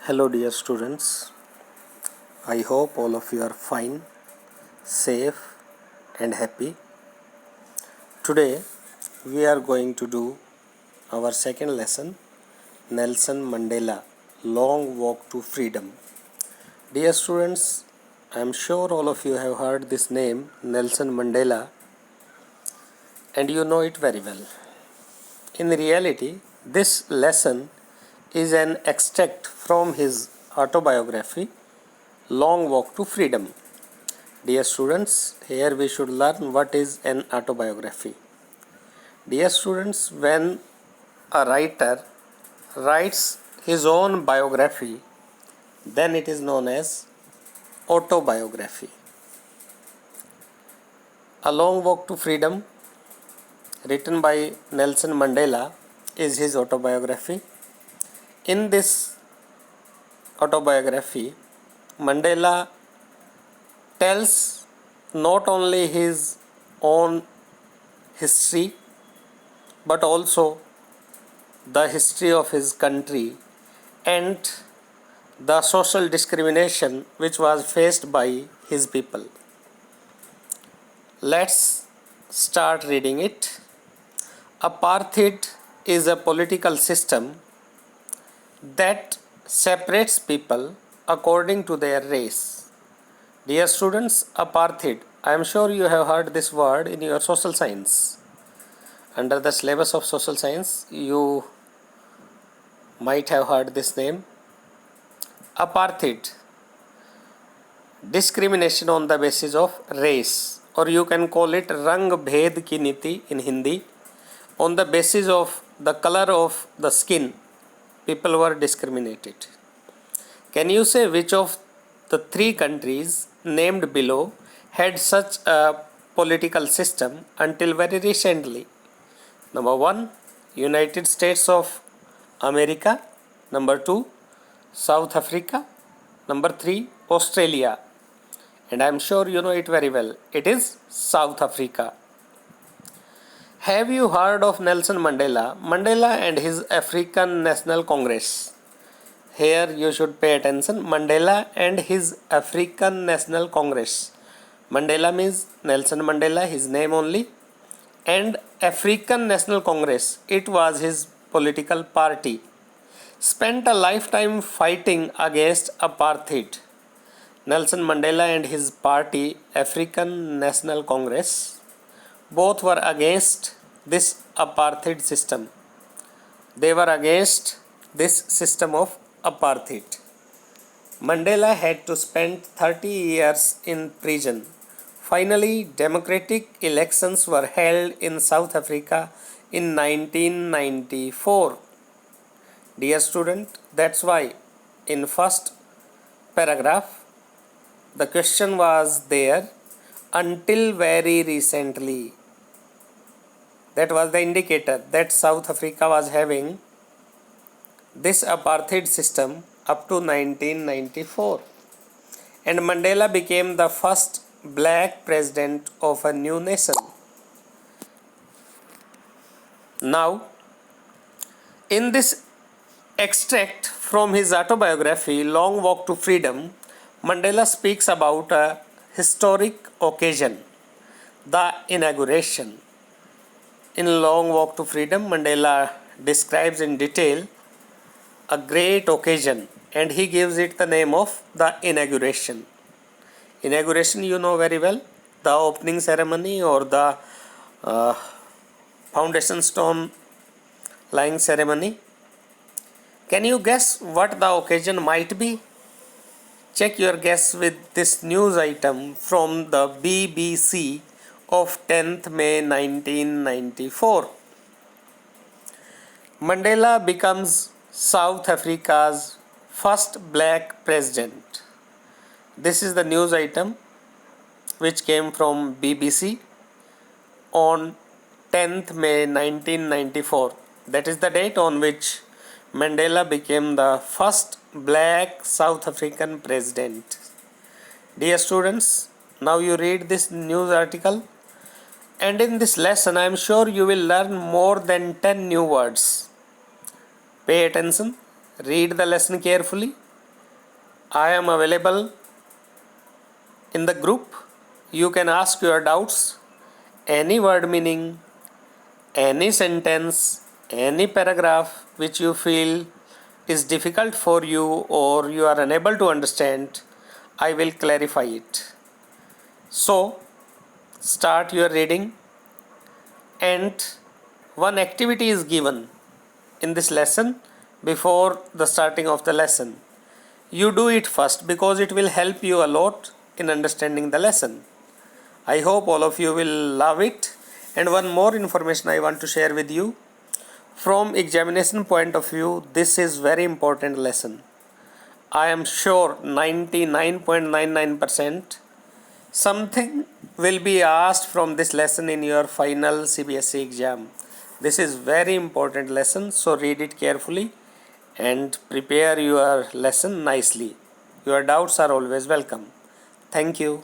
Hello, dear students. I hope all of you are fine, safe, and happy. Today, we are going to do our second lesson, Nelson Mandela Long Walk to Freedom. Dear students, I am sure all of you have heard this name, Nelson Mandela, and you know it very well. In reality, this lesson is an extract from his autobiography, Long Walk to Freedom. Dear students, here we should learn what is an autobiography. Dear students, when a writer writes his own biography, then it is known as autobiography. A Long Walk to Freedom, written by Nelson Mandela, is his autobiography. In this autobiography, Mandela tells not only his own history but also the history of his country and the social discrimination which was faced by his people. Let's start reading it. Apartheid is a political system that separates people according to their race. Dear students, apartheid, I am sure you have heard this word in your social science. Under the syllabus of social science, you might have heard this name. Apartheid, discrimination on the basis of race, or you can call it Rang Bhed Ki Niti in Hindi. On the basis of the color of the skin, people were discriminated. Can you say which of the three countries named below had such a political system until very recently? Number 1, United States of America. Number 2, South Africa. Number 3, Australia. And I am sure you know it very well. It is South Africa. Have you heard of Nelson Mandela? Mandela and his African National Congress. Here you should pay attention. Mandela and his African National Congress. Mandela means Nelson Mandela, his name only. And African National Congress, it was his political party. Spent a lifetime fighting against apartheid. Nelson Mandela and his party, African National Congress, both were against this apartheid system. They were against this system of apartheid. Mandela had to spend 30 years in prison. Finally, democratic elections were held in South Africa in 1994. Dear student, that's why in first paragraph the question was there, until very recently. That was the indicator that South Africa was having this apartheid system up to 1994. And Mandela became the first black president of a new nation. Now, in this extract from his autobiography, Long Walk to Freedom, Mandela speaks about a historic occasion, the inauguration. In Long Walk to Freedom, Mandela describes in detail a great occasion and he gives it the name of the inauguration. Inauguration you know very well, the opening ceremony or the foundation stone laying ceremony. Can you guess what the occasion might be? Check your guess with this news item from the BBC of 10th May 1994. Mandela becomes South Africa's first black president. This is the news item which came from BBC on 10th May 1994. That is the date on which Mandela became the first black South African president. Dear students, now you read this news article, and in this lesson I am sure you will learn more than 10 new words. Pay attention, read the lesson carefully, I am available in the group. You can ask your doubts, any word meaning, any sentence, any paragraph which you feel is difficult for you or you are unable to understand. I will clarify it. So, start your reading, and one activity is given in this lesson before the starting of the lesson. You do it first because it will help you a lot in understanding the lesson. I hope all of you will love it. And one more information I want to share with you. From examination point of view, this is very important lesson. I am sure 99.99% something will be asked from this lesson in your final CBSE exam. This is very important lesson, so read it carefully and prepare your lesson nicely. Your doubts are always welcome. Thank you.